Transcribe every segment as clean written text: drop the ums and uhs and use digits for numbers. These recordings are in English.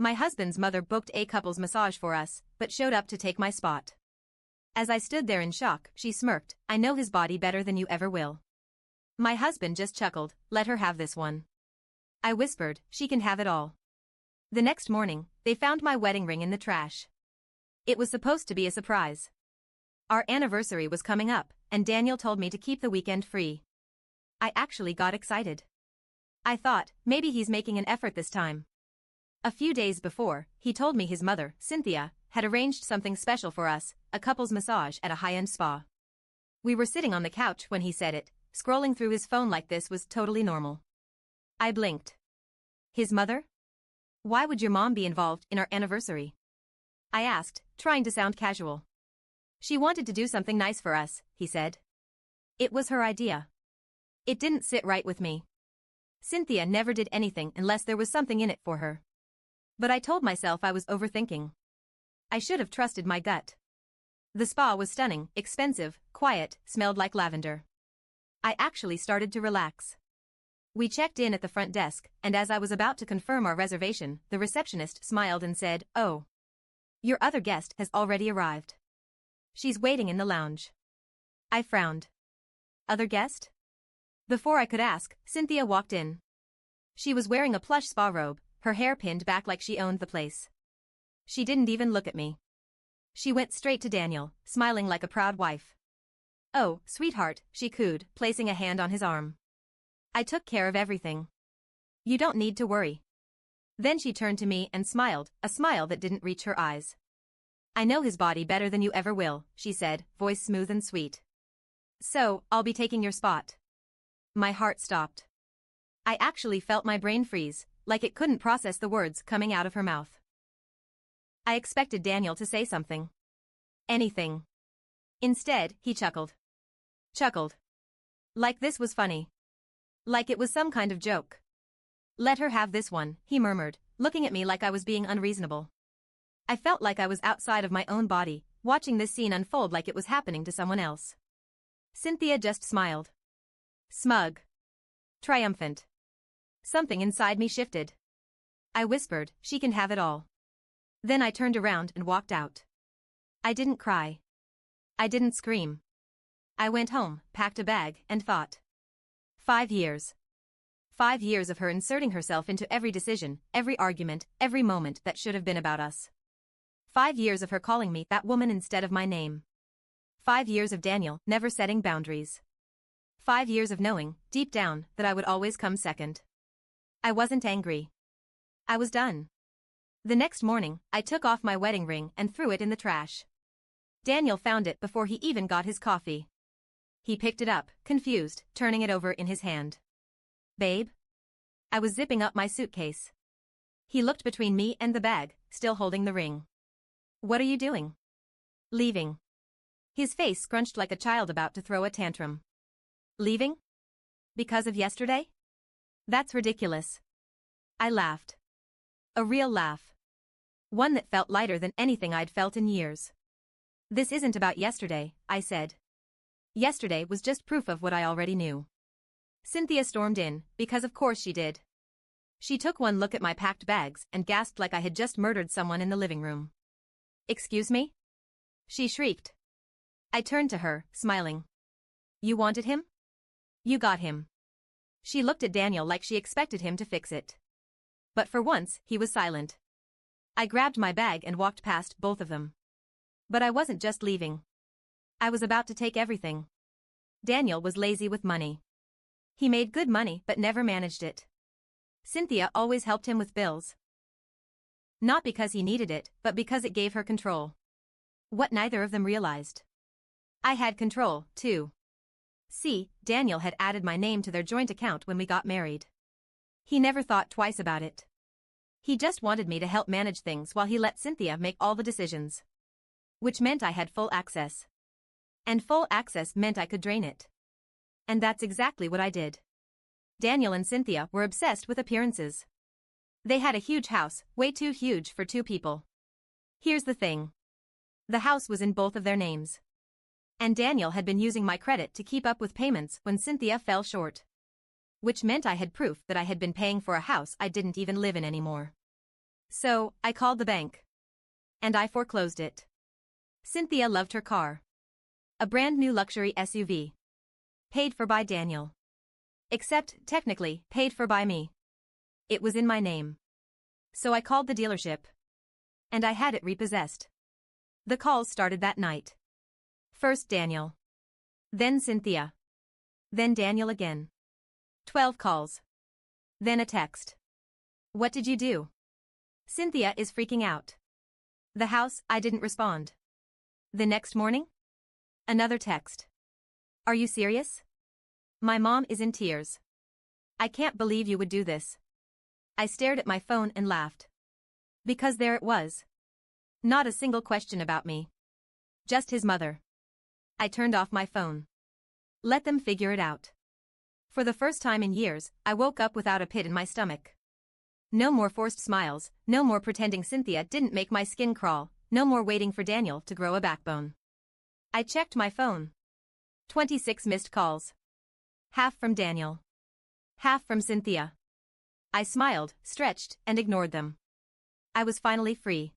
My husband's mother booked a couple's massage for us, but showed up to take my spot. As I stood there in shock, she smirked, "I know his body better than you ever will." My husband just chuckled, "Let her have this one." I whispered, "She can have it all." The next morning, they found my wedding ring in the trash. It was supposed to be a surprise. Our anniversary was coming up, and Daniel told me to keep the weekend free. I actually got excited. I thought, maybe he's making an effort this time. A few days before, he told me his mother, Cynthia, had arranged something special for us, a couple's massage at a high-end spa. We were sitting on the couch when he said it. Scrolling through his phone like this was totally normal. I blinked. His mother? Why would your mom be involved in our anniversary? I asked, trying to sound casual. She wanted to do something nice for us, he said. It was her idea. It didn't sit right with me. Cynthia never did anything unless there was something in it for her. But I told myself I was overthinking. I should have trusted my gut. The spa was stunning, expensive, quiet, smelled like lavender. I actually started to relax. We checked in at the front desk, and as I was about to confirm our reservation, the receptionist smiled and said, "Oh. Your other guest has already arrived. She's waiting in the lounge." I frowned. Other guest? Before I could ask, Cynthia walked in. She was wearing a plush spa robe, her hair pinned back like she owned the place. She didn't even look at me. She went straight to Daniel, smiling like a proud wife. "Oh, sweetheart," she cooed, placing a hand on his arm. "I took care of everything. You don't need to worry." Then she turned to me and smiled, a smile that didn't reach her eyes. "I know his body better than you ever will," she said, voice smooth and sweet. "So, I'll be taking your spot." My heart stopped. I actually felt my brain freeze, like it couldn't process the words coming out of her mouth. I expected Daniel to say something. Anything. Instead, he chuckled. Chuckled. Like this was funny. Like it was some kind of joke. "Let her have this one," he murmured, looking at me like I was being unreasonable. I felt like I was outside of my own body, watching this scene unfold like it was happening to someone else. Cynthia just smiled. Smug. Triumphant. Something inside me shifted. I whispered, "She can have it all." Then I turned around and walked out. I didn't cry. I didn't scream. I went home, packed a bag, and thought. 5 years. 5 years of her inserting herself into every decision, every argument, every moment that should have been about us. 5 years of her calling me that woman instead of my name. 5 years of Daniel never setting boundaries. 5 years of knowing, deep down, that I would always come second. I wasn't angry. I was done. The next morning, I took off my wedding ring and threw it in the trash. Daniel found it before he even got his coffee. He picked it up, confused, turning it over in his hand. "Babe?" I was zipping up my suitcase. He looked between me and the bag, still holding the ring. "What are you doing?" "Leaving." His face scrunched like a child about to throw a tantrum. "Leaving? Because of yesterday? That's ridiculous." I laughed. A real laugh. One that felt lighter than anything I'd felt in years. "This isn't about yesterday," I said. Yesterday was just proof of what I already knew. Cynthia stormed in, because of course she did. She took one look at my packed bags and gasped like I had just murdered someone in the living room. "Excuse me?" she shrieked. I turned to her, smiling. "You wanted him? You got him." She looked at Daniel like she expected him to fix it. But for once, he was silent. I grabbed my bag and walked past both of them. But I wasn't just leaving. I was about to take everything. Daniel was lazy with money. He made good money but never managed it. Cynthia always helped him with bills. Not because he needed it, but because it gave her control. What neither of them realized. I had control, too. See, Daniel had added my name to their joint account when we got married. He never thought twice about it. He just wanted me to help manage things while he let Cynthia make all the decisions. Which meant I had full access. And full access meant I could drain it. And that's exactly what I did. Daniel and Cynthia were obsessed with appearances. They had a huge house, way too huge for 2 people. Here's the thing. The house was in both of their names. And Daniel had been using my credit to keep up with payments when Cynthia fell short. Which meant I had proof that I had been paying for a house I didn't even live in anymore. So, I called the bank. And I foreclosed it. Cynthia loved her car. A brand new luxury SUV. Paid for by Daniel. Except, technically, paid for by me. It was in my name. So I called the dealership. And I had it repossessed. The calls started that night. First Daniel. Then Cynthia. Then Daniel again. 12 calls. Then a text. What did you do? Cynthia is freaking out. The house, I didn't respond. The next morning? Another text. Are you serious? My mom is in tears. I can't believe you would do this. I stared at my phone and laughed. Because there it was. Not a single question about me. Just his mother. I turned off my phone. Let them figure it out. For the first time in years, I woke up without a pit in my stomach. No more forced smiles, no more pretending Cynthia didn't make my skin crawl, no more waiting for Daniel to grow a backbone. I checked my phone. 26 missed calls. Half from Daniel. Half from Cynthia. I smiled, stretched, and ignored them. I was finally free.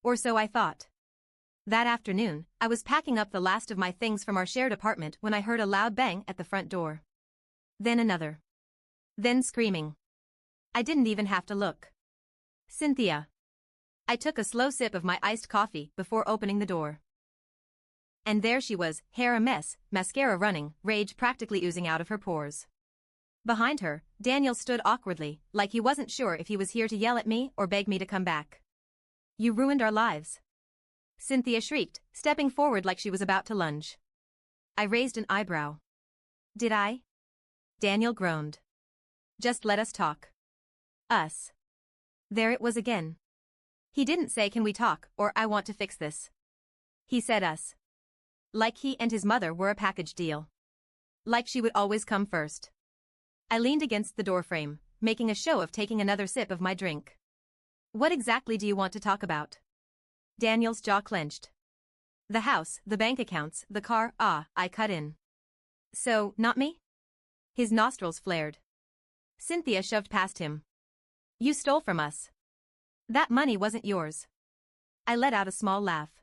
Or so I thought. That afternoon, I was packing up the last of my things from our shared apartment when I heard a loud bang at the front door. Then another. Then screaming. I didn't even have to look. Cynthia. I took a slow sip of my iced coffee before opening the door. And there she was, hair a mess, mascara running, rage practically oozing out of her pores. Behind her, Daniel stood awkwardly, like he wasn't sure if he was here to yell at me or beg me to come back. You ruined our lives. Cynthia shrieked, stepping forward like she was about to lunge. I raised an eyebrow. Did I? Daniel groaned. Just let us talk. Us. There it was again. He didn't say can we talk or I want to fix this. He said us. Like he and his mother were a package deal. Like she would always come first. I leaned against the doorframe, making a show of taking another sip of my drink. What exactly do you want to talk about? Daniel's jaw clenched. The house, the bank accounts, the car, I cut in. So, not me? His nostrils flared. Cynthia shoved past him. You stole from us. That money wasn't yours. I let out a small laugh.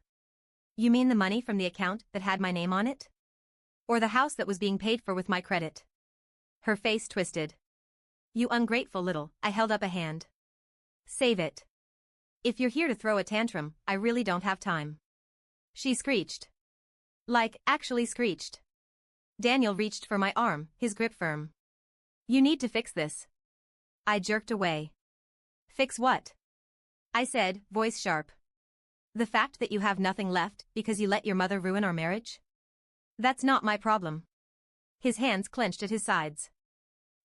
You mean the money from the account that had my name on it? Or the house that was being paid for with my credit? Her face twisted. You ungrateful little, I held up a hand. Save it. If you're here to throw a tantrum, I really don't have time. She screeched. Like, actually screeched. Daniel reached for my arm, his grip firm. You need to fix this. I jerked away. Fix what? I said, voice sharp. The fact that you have nothing left because you let your mother ruin our marriage? That's not my problem. His hands clenched at his sides.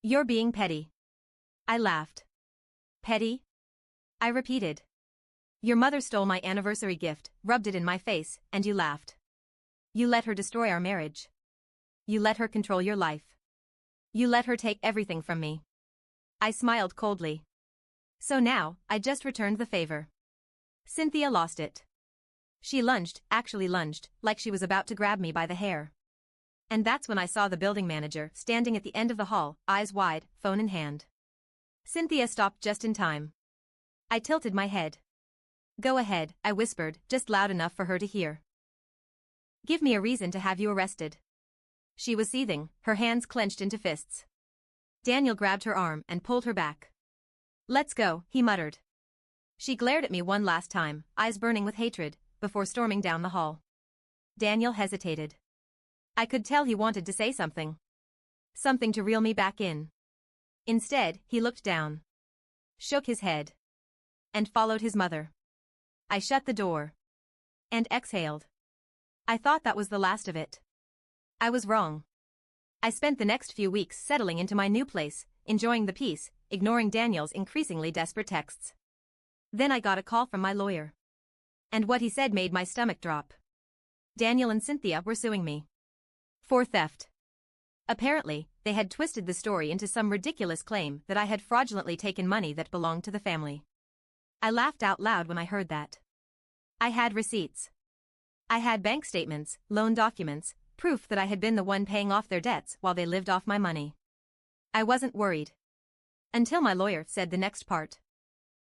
You're being petty. I laughed. Petty? I repeated. Your mother stole my anniversary gift, rubbed it in my face, and you laughed. You let her destroy our marriage. You let her control your life. You let her take everything from me. I smiled coldly. So now, I just returned the favor. Cynthia lost it. She lunged, actually lunged, like she was about to grab me by the hair. And that's when I saw the building manager standing at the end of the hall, eyes wide, phone in hand. Cynthia stopped just in time. I tilted my head. Go ahead, I whispered, just loud enough for her to hear. Give me a reason to have you arrested. She was seething, her hands clenched into fists. Daniel grabbed her arm and pulled her back. Let's go, he muttered. She glared at me one last time, eyes burning with hatred, before storming down the hall. Daniel hesitated. I could tell he wanted to say something. Something to reel me back in. Instead, he looked down. Shook his head. And followed his mother. I shut the door. And exhaled. I thought that was the last of it. I was wrong. I spent the next few weeks settling into my new place, enjoying the peace, ignoring Daniel's increasingly desperate texts. Then I got a call from my lawyer. And what he said made my stomach drop. Daniel and Cynthia were suing me. For theft. Apparently, they had twisted the story into some ridiculous claim that I had fraudulently taken money that belonged to the family. I laughed out loud when I heard that. I had receipts. I had bank statements, loan documents, proof that I had been the one paying off their debts while they lived off my money. I wasn't worried. Until my lawyer said the next part.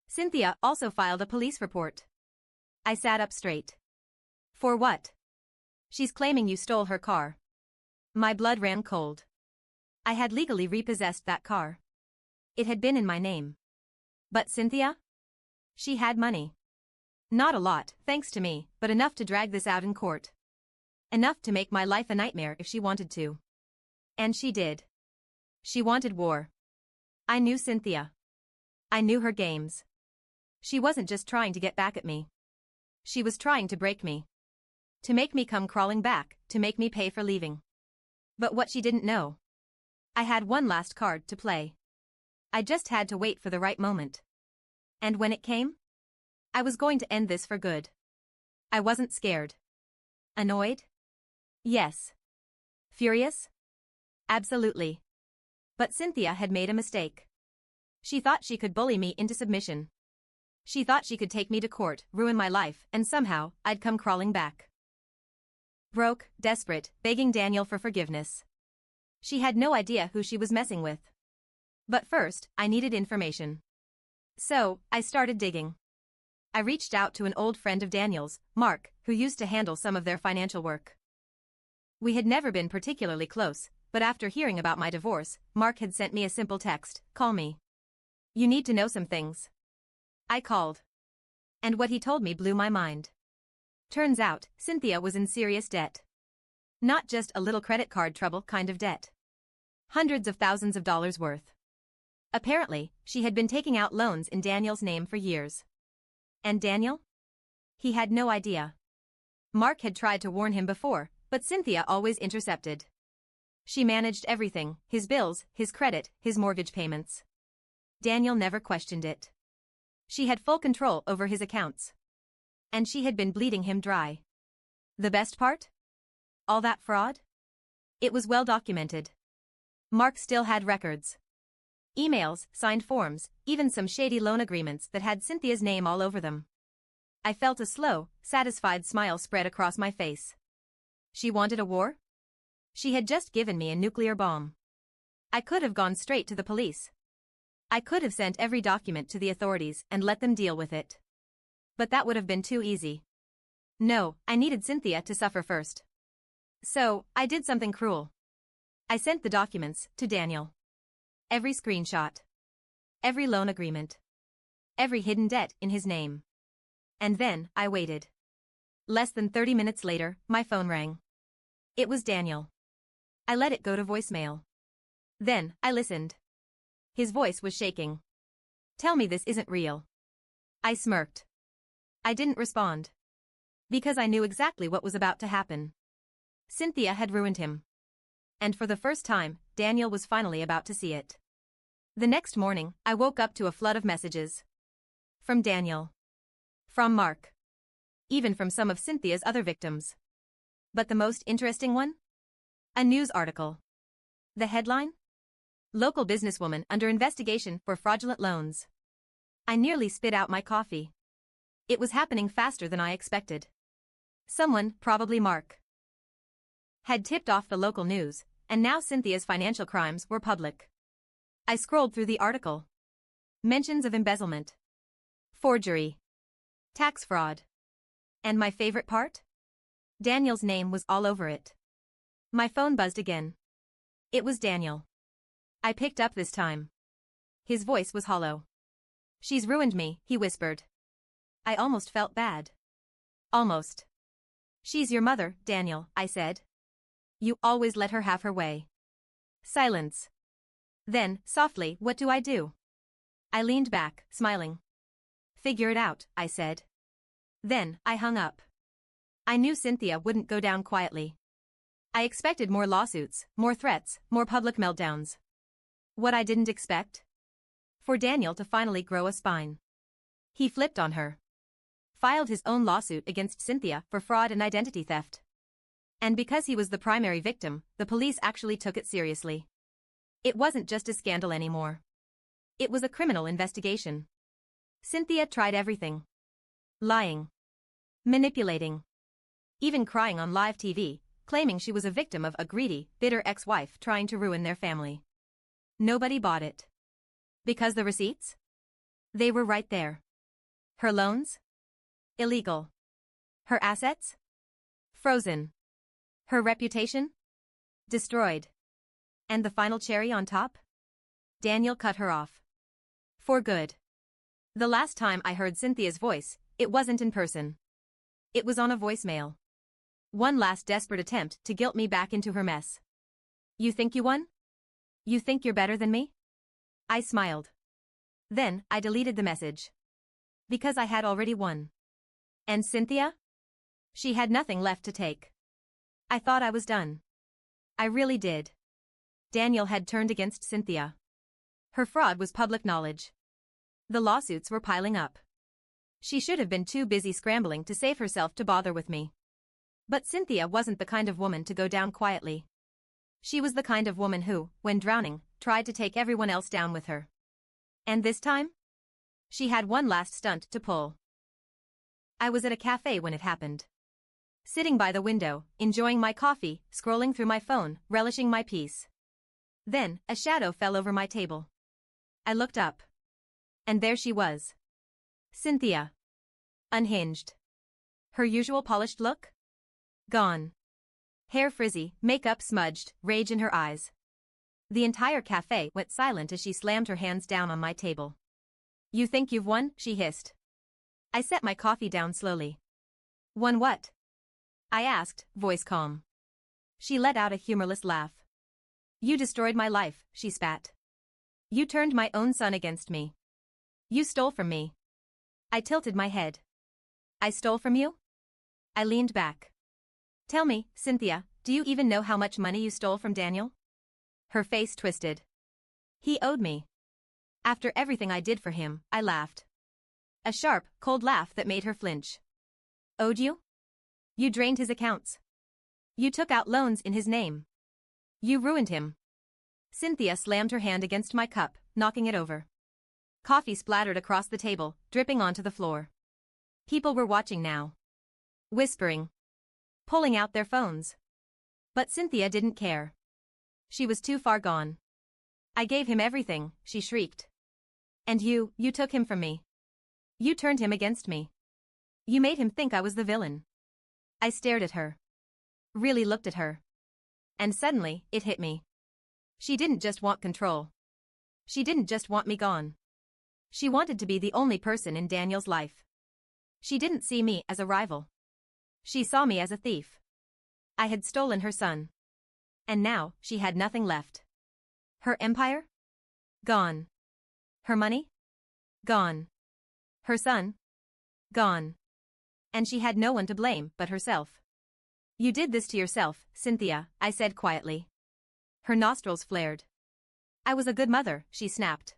Cynthia also filed a police report. I sat up straight. For what? She's claiming you stole her car. My blood ran cold. I had legally repossessed that car. It had been in my name. But Cynthia? She had money. Not a lot, thanks to me, but enough to drag this out in court. Enough to make my life a nightmare if she wanted to. And she did. She wanted war. I knew Cynthia. I knew her games. She wasn't just trying to get back at me. She was trying to break me. To make me come crawling back, to make me pay for leaving. But what she didn't know. I had one last card to play. I just had to wait for the right moment. And when it came, I was going to end this for good. I wasn't scared. Annoyed? Yes. Furious? Absolutely. But Cynthia had made a mistake. She thought she could bully me into submission. She thought she could take me to court, ruin my life, and somehow, I'd come crawling back. Broke, desperate, begging Daniel for forgiveness. She had no idea who she was messing with. But first, I needed information. So, I started digging. I reached out to an old friend of Daniel's, Mark, who used to handle some of their financial work. We had never been particularly close, but after hearing about my divorce, Mark had sent me a simple text, "Call me. You need to know some things." I called. And what he told me blew my mind. Turns out, Cynthia was in serious debt. Not just a little credit card trouble kind of debt. Hundreds of thousands of dollars worth. Apparently, she had been taking out loans in Daniel's name for years. And Daniel? He had no idea. Mark had tried to warn him before, but Cynthia always intercepted. She managed everything, his bills, his credit, his mortgage payments. Daniel never questioned it. She had full control over his accounts. And she had been bleeding him dry. The best part? All that fraud? It was well documented. Mark still had records. Emails, signed forms, even some shady loan agreements that had Cynthia's name all over them. I felt a slow, satisfied smile spread across my face. She wanted a war? She had just given me a nuclear bomb. I could have gone straight to the police. I could have sent every document to the authorities and let them deal with it. But that would have been too easy. No, I needed Cynthia to suffer first. So, I did something cruel. I sent the documents to Daniel. Every screenshot. Every loan agreement. Every hidden debt in his name. And then, I waited. Less than 30 minutes later, my phone rang. It was Daniel. I let it go to voicemail. Then, I listened. His voice was shaking. "Tell me this isn't real." I smirked. I didn't respond. Because I knew exactly what was about to happen. Cynthia had ruined him. And for the first time, Daniel was finally about to see it. The next morning, I woke up to a flood of messages. From Daniel. From Mark. Even from some of Cynthia's other victims. But the most interesting one? A news article. The headline? Local businesswoman under investigation for fraudulent loans. I nearly spit out my coffee. It was happening faster than I expected. Someone, probably Mark, had tipped off the local news, and now Cynthia's financial crimes were public. I scrolled through the article. Mentions of embezzlement, forgery, tax fraud. And my favorite part? Daniel's name was all over it. My phone buzzed again. It was Daniel. I picked up this time. His voice was hollow. "She's ruined me," he whispered. I almost felt bad. Almost. "She's your mother, Daniel," I said. "You always let her have her way." Silence. Then, softly, "What do I do?" I leaned back, smiling. "Figure it out," I said. Then, I hung up. I knew Cynthia wouldn't go down quietly. I expected more lawsuits, more threats, more public meltdowns. What I didn't expect? For Daniel to finally grow a spine. He flipped on her. Filed his own lawsuit against Cynthia for fraud and identity theft. And because he was the primary victim, the police actually took it seriously. It wasn't just a scandal anymore. It was a criminal investigation. Cynthia tried everything. Lying. Manipulating. Even crying on live TV, claiming she was a victim of a greedy, bitter ex-wife trying to ruin their family. Nobody bought it. Because the receipts? They were right there. Her loans? Illegal. Her assets? Frozen. Her reputation? Destroyed. And the final cherry on top? Daniel cut her off. For good. The last time I heard Cynthia's voice, it wasn't in person. It was on a voicemail. One last desperate attempt to guilt me back into her mess. You think you won? You think you're better than me? I smiled. Then, I deleted the message. Because I had already won. And Cynthia? She had nothing left to take. I thought I was done. I really did. Daniel had turned against Cynthia. Her fraud was public knowledge. The lawsuits were piling up. She should have been too busy scrambling to save herself to bother with me. But Cynthia wasn't the kind of woman to go down quietly. She was the kind of woman who, when drowning, tried to take everyone else down with her. And this time? She had one last stunt to pull. I was at a cafe when it happened. Sitting by the window, enjoying my coffee, scrolling through my phone, relishing my peace. Then, a shadow fell over my table. I looked up. And there she was. Cynthia. Unhinged. Her usual polished look? Gone. Hair frizzy, makeup smudged, rage in her eyes. The entire cafe went silent as she slammed her hands down on my table. You think you've won? She hissed. I set my coffee down slowly. Won what? I asked, voice calm. She let out a humorless laugh. You destroyed my life, she spat. You turned my own son against me. You stole from me. I tilted my head. I stole from you? I leaned back. Tell me, Cynthia, do you even know how much money you stole from Daniel? Her face twisted. He owed me. After everything I did for him, I laughed. A sharp, cold laugh that made her flinch. Owed you? You drained his accounts. You took out loans in his name. You ruined him. Cynthia slammed her hand against my cup, knocking it over. Coffee splattered across the table, dripping onto the floor. People were watching now. Whispering. Pulling out their phones. But Cynthia didn't care. She was too far gone. I gave him everything, she shrieked. And you took him from me. You turned him against me. You made him think I was the villain. I stared at her. Really looked at her. And suddenly, it hit me. She didn't just want control. She didn't just want me gone. She wanted to be the only person in Daniel's life. She didn't see me as a rival. She saw me as a thief. I had stolen her son. And now, she had nothing left. Her empire? Gone. Her money? Gone. Her son? Gone. And she had no one to blame but herself. You did this to yourself, Cynthia, I said quietly. Her nostrils flared. I was a good mother, she snapped.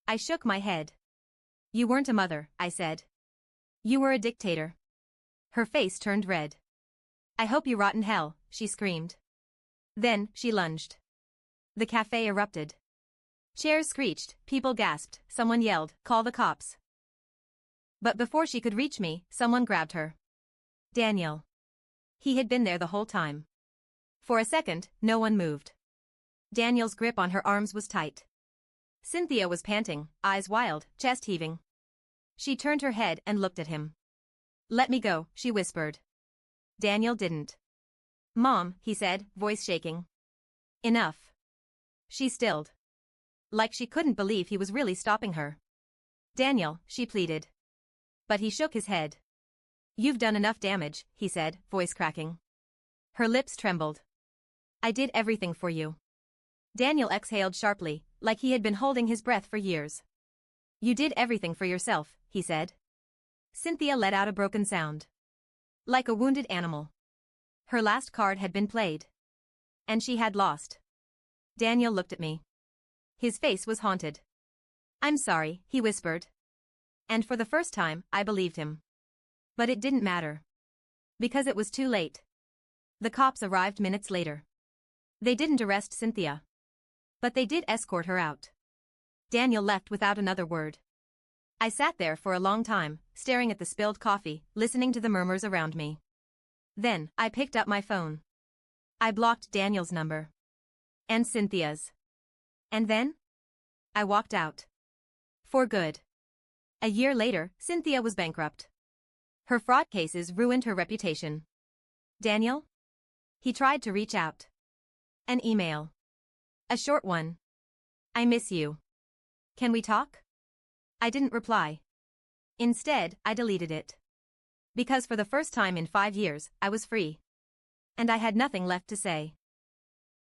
I shook my head. You weren't a mother, I said. You were a dictator. Her face turned red. I hope you rot in hell, she screamed. Then, she lunged. The cafe erupted. Chairs screeched, people gasped, someone yelled, call the cops. But before she could reach me, someone grabbed her. Daniel. He had been there the whole time. For a second, no one moved. Daniel's grip on her arms was tight. Cynthia was panting, eyes wild, chest heaving. She turned her head and looked at him. Let me go, she whispered. Daniel didn't. Mom, he said, voice shaking. Enough. She stilled. Like she couldn't believe he was really stopping her. Daniel, she pleaded. But he shook his head. You've done enough damage, he said, voice cracking. Her lips trembled. I did everything for you. Daniel exhaled sharply, like he had been holding his breath for years. You did everything for yourself, he said. Cynthia let out a broken sound. Like a wounded animal. Her last card had been played. And she had lost. Daniel looked at me. His face was haunted. I'm sorry, he whispered. And for the first time, I believed him. But it didn't matter. Because it was too late. The cops arrived minutes later. They didn't arrest Cynthia. But they did escort her out. Daniel left without another word. I sat there for a long time, staring at the spilled coffee, listening to the murmurs around me. Then, I picked up my phone. I blocked Daniel's number. And Cynthia's. And then? I walked out. For good. A year later, Cynthia was bankrupt. Her fraud cases ruined her reputation. Daniel? He tried to reach out. An email. A short one. I miss you. Can we talk? I didn't reply. Instead, I deleted it. Because for the first time in 5 years, I was free. And I had nothing left to say.